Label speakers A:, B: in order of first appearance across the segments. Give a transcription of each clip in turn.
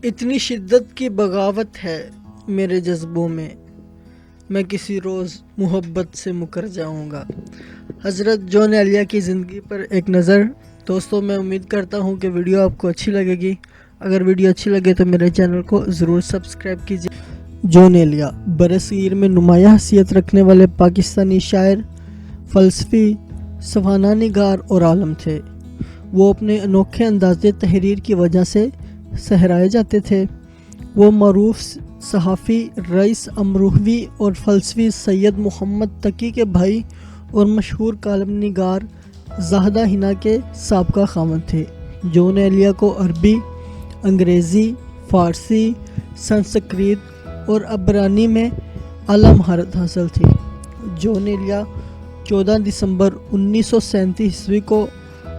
A: اتنی شدت کی بغاوت ہے میرے جذبوں میں کسی روز محبت سے مکر جاؤں گا۔ حضرت جون ایلیا کی زندگی پر ایک نظر۔ دوستوں، میں امید کرتا ہوں کہ ویڈیو آپ کو اچھی لگے گی۔ اگر ویڈیو اچھی لگے تو میرے چینل کو ضرور سبسکرائب کیجیے۔ جون ایلیا برصغیر میں نمایاں حیثیت رکھنے والے پاکستانی شاعر، فلسفی، سوانح نگار اور عالم تھے۔ وہ اپنے انوکھے انداز تحریر کی وجہ سے سہرائے جاتے تھے۔ وہ معروف صحافی رئیس امروہوی اور فلسفی سید محمد تقی کے بھائی اور مشہور کالم نگار زاہدہ حنا کے سابقہ خاوند تھے۔ جون ایلیا کو عربی، انگریزی، فارسی، سنسکرت اور عبرانی میں اعلیٰ مہارت حاصل تھی۔ جون ایلیا 14 دسمبر 1937 کو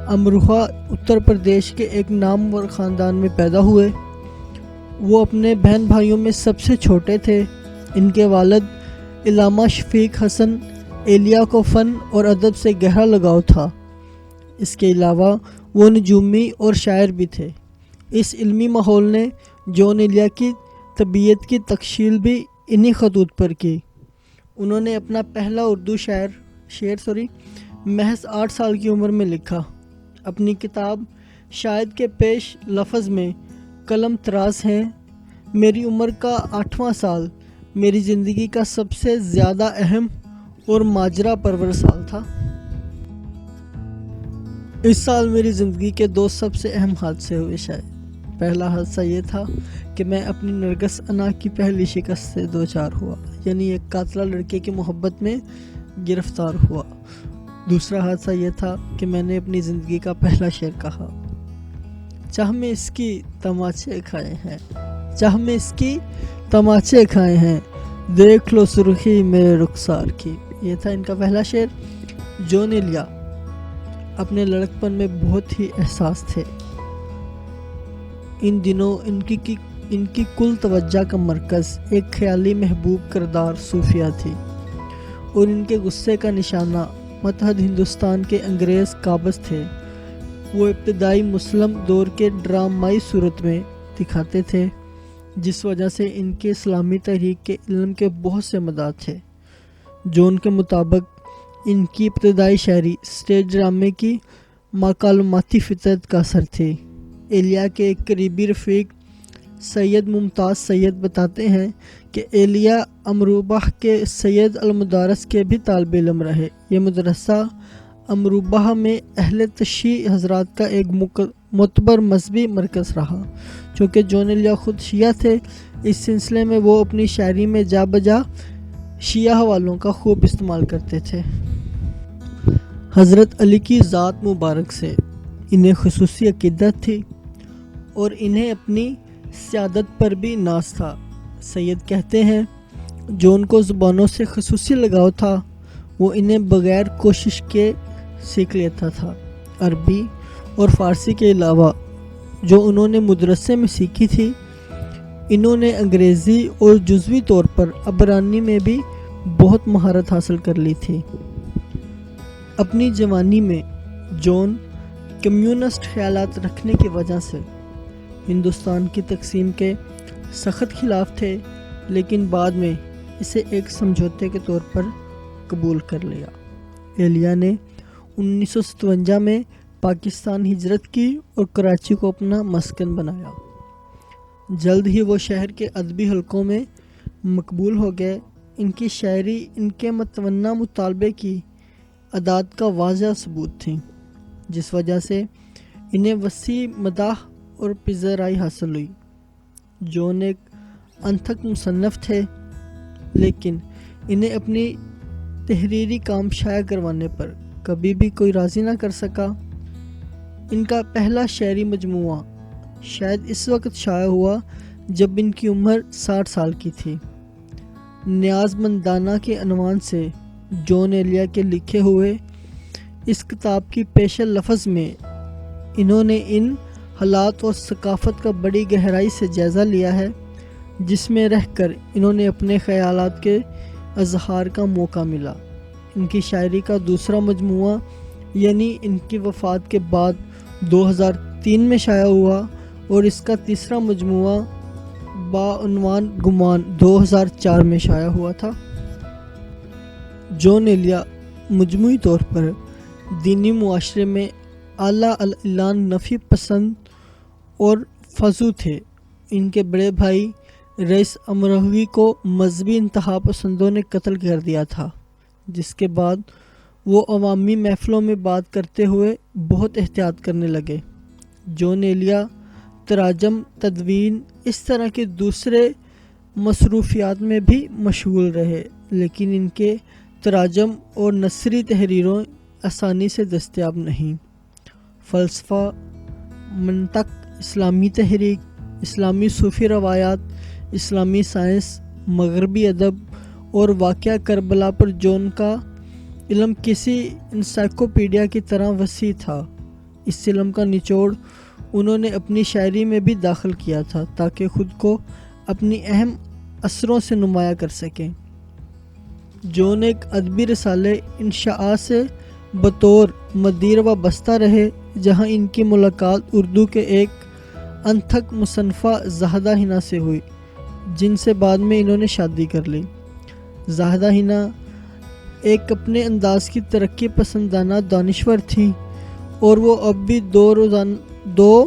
A: امروہہ اتر پردیش کے ایک نامور خاندان میں پیدا ہوئے۔ وہ اپنے بہن بھائیوں میں سب سے چھوٹے تھے۔ ان کے والد علامہ شفیق حسن ایلیا کو فن اور ادب سے گہرا لگاؤ تھا۔ اس کے علاوہ وہ نجومی اور شاعر بھی تھے۔ اس علمی ماحول نے جون ایلیا کی طبیعت کی تکشیل بھی انہی خطوط پر کی۔ انہوں نے اپنا پہلا اردو شعر محض 8 سال کی عمر میں لکھا۔ اپنی کتاب شاید کے پیش لفظ میں قلم طراز ہیں: میری عمر کا 8واں سال میری زندگی کا سب سے زیادہ اہم اور ماجرا پرور سال تھا۔ اس سال میری زندگی کے 2 سب سے اہم حادثے ہوئے شاید۔ پہلا حادثہ یہ تھا کہ میں اپنی نرگس انا کی پہلی شکست سے دوچار ہوا، یعنی ایک قاتلہ لڑکے کی محبت میں گرفتار ہوا۔ دوسرا حادثہ یہ تھا کہ میں نے اپنی زندگی کا پہلا شعر کہا: چاہ میں اس کی تماچے کھائے ہیں، چاہ میں اس کی تماچے کھائے ہیں، دیکھ لو سرخی میرے رخسار کی۔ یہ تھا ان کا پہلا شعر۔ جون ایلیا اپنے لڑکپن میں بہت ہی احساس تھے۔ ان دنوں ان کی کل توجہ کا مرکز ایک خیالی محبوب کردار صوفیہ تھی، اور ان کے غصے کا نشانہ متحد ہندوستان کے انگریز قابض تھے۔ وہ ابتدائی مسلم دور کے ڈرامائی صورت میں دکھاتے تھے، جس وجہ سے ان کے اسلامی تحریک کے علم کے بہت سے مداح تھے۔ جون کے مطابق ان کی ابتدائی شاعری اسٹیج ڈرامے کی مکالماتی فطرت کا اثر تھی۔ ایلیا کے ایک قریبی رفیق سید ممتاز سید بتاتے ہیں کہ ایلیا امروبہ کے سید المدارس کے بھی طالب علم رہے۔ یہ مدرسہ امروبہ میں اہل تشیع حضرات کا ایک معتبر مذہبی مرکز رہا۔ چونکہ جون ایلیا خود شیعہ تھے، اس سلسلے میں وہ اپنی شاعری میں جا بجا شیعہ حوالوں کا خوب استعمال کرتے تھے۔ حضرت علی کی ذات مبارک سے انہیں خصوصی عقیدت تھی اور انہیں اپنی سیادت پر بھی ناز تھا۔ سید کہتے ہیں جون کو زبانوں سے خصوصی لگاؤ تھا۔ وہ انہیں بغیر کوشش کے سیکھ لیتا تھا۔ عربی اور فارسی کے علاوہ جو انہوں نے مدرسے میں سیکھی تھی، انہوں نے انگریزی اور جزوی طور پر عبرانی میں بھی بہت مہارت حاصل کر لی تھی۔ اپنی جوانی میں جون کمیونسٹ خیالات رکھنے کی وجہ سے ہندوستان کی تقسیم کے سخت خلاف تھے، لیکن بعد میں اسے ایک سمجھوتے کے طور پر قبول کر لیا۔ ایلیا نے 1957 میں پاکستان ہجرت کی اور کراچی کو اپنا مسکن بنایا۔ جلد ہی وہ شہر کے ادبی حلقوں میں مقبول ہو گئے۔ ان کی شاعری ان کے متنوع مطالبے کی اعداد کا واضح ثبوت تھی، جس وجہ سے انہیں وسیع مداح اور پذیرائی حاصل ہوئی۔ جون ایک انتھک مصنف تھے، لیکن انہیں اپنی تحریری کام شائع کروانے پر کبھی بھی کوئی راضی نہ کر سکا۔ ان کا پہلا شعری مجموعہ شاید اس وقت شائع ہوا جب ان کی عمر 60 سال کی تھی۔ نیاز مندانہ کے عنوان سے جون ایلیا کے لکھے ہوئے اس کتاب کی پیش لفظ میں انہوں نے ان حالات اور ثقافت کا بڑی گہرائی سے جائزہ لیا ہے جس میں رہ کر انہوں نے اپنے خیالات کے اظہار کا موقع ملا۔ ان کی شاعری کا دوسرا مجموعہ یعنی ان کی وفات کے بعد 2003 میں شائع ہوا اور اس کا تیسرا مجموعہ بعنوان گمان 2004 میں شائع ہوا تھا۔ جون ایلیا مجموعی طور پر دینی معاشرے میں اعلیٰ الاعلان نفی پسند اور فضو تھے۔ ان کے بڑے بھائی رئیس امروہی کو مذہبی انتہا پسندوں نے قتل کر دیا تھا، جس کے بعد وہ عوامی محفلوں میں بات کرتے ہوئے بہت احتیاط کرنے لگے۔ جون ایلیا تراجم، تدوین، اس طرح کے دوسرے مصروفیات میں بھی مشغول رہے، لیکن ان کے تراجم اور نثری تحریروں آسانی سے دستیاب نہیں۔ فلسفہ، منطق، اسلامی تحریک، اسلامی صوفی روایات، اسلامی سائنس، مغربی ادب اور واقعہ کربلا پر جون کا علم کسی انسائکلوپیڈیا کی طرح وسیع تھا۔ اس علم کا نچوڑ انہوں نے اپنی شاعری میں بھی داخل کیا تھا تاکہ خود کو اپنی اہم اثروں سے نمایاں کر سکیں۔ جون ایک ادبی رسالے انشاء سے بطور مدیر وابستہ رہے، جہاں ان کی ملاقات اردو کے ایک انتھک مصنفہ زاہدہ حنا سے ہوئی، جن سے بعد میں انہوں نے شادی کر لی۔ زاہدہ حنا ایک اپنے انداز کی ترقی پسندانہ دانشور تھی، اور وہ اب بھی دو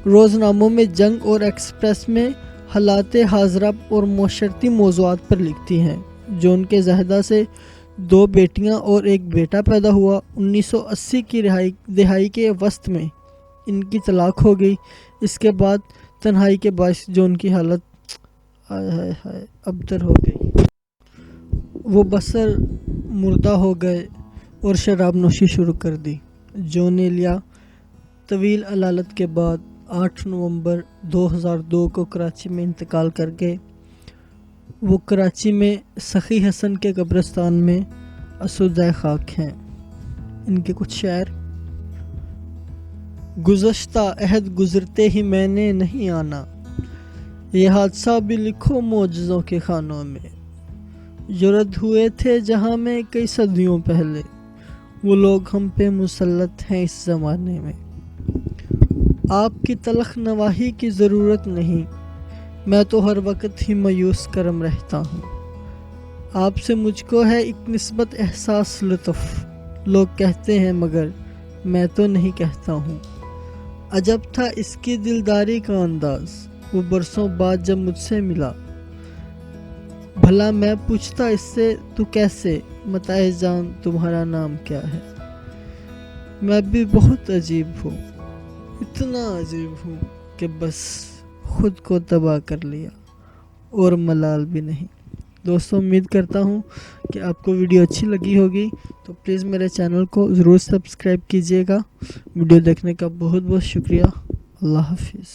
A: روزناموں میں جنگ اور ایکسپریس میں حالات حاضرہ اور معاشرتی موضوعات پر لکھتی ہیں۔ جون کے زاہدہ سے 2 بیٹیاں اور 1 بیٹا پیدا ہوا۔ 1980 کی دہائی کے وسط میں ان کی طلاق ہو گئی۔ اس کے بعد تنہائی کے باعث جون کی حالت ابتر ہو گئی۔ وہ بسر مردہ ہو گئے اور شراب نوشی شروع کر دی۔ جون ایلیا طویل علالت کے بعد 8 نومبر 2002 کو کراچی میں انتقال کر گئے۔ وہ کراچی میں سخی حسن کے قبرستان میں اسودہ خاک ہیں۔ ان کے کچھ شعر: گزشتہ عہد گزرتے ہی میں نے نہیں آنا، یہ حادثہ بھی لکھو معجزوں کے خانوں میں۔ جرد ہوئے تھے جہاں میں کئی صدیوں پہلے، وہ لوگ ہم پہ مسلط ہیں اس زمانے میں۔ آپ کی تلخ نواحی کی ضرورت نہیں، میں تو ہر وقت ہی مایوس کرم رہتا ہوں۔ آپ سے مجھ کو ہے ایک نسبت احساس لطف، لوگ کہتے ہیں مگر میں تو نہیں کہتا ہوں۔ عجب تھا اس کی دلداری کا انداز، وہ برسوں بعد جب مجھ سے ملا، بھلا میں پوچھتا اس سے تو کیسے، متاع جان تمہارا نام کیا ہے۔ میں بھی بہت عجیب ہوں، اتنا عجیب ہوں کہ بس خود کو تباہ کر لیا اور ملال بھی نہیں۔ دوستوں، امید کرتا ہوں کہ آپ کو ویڈیو اچھی لگی ہوگی، تو پلیز میرے چینل کو ضرور سبسکرائب کیجیے گا۔ ویڈیو دیکھنے کا بہت بہت شکریہ۔ اللہ حافظ۔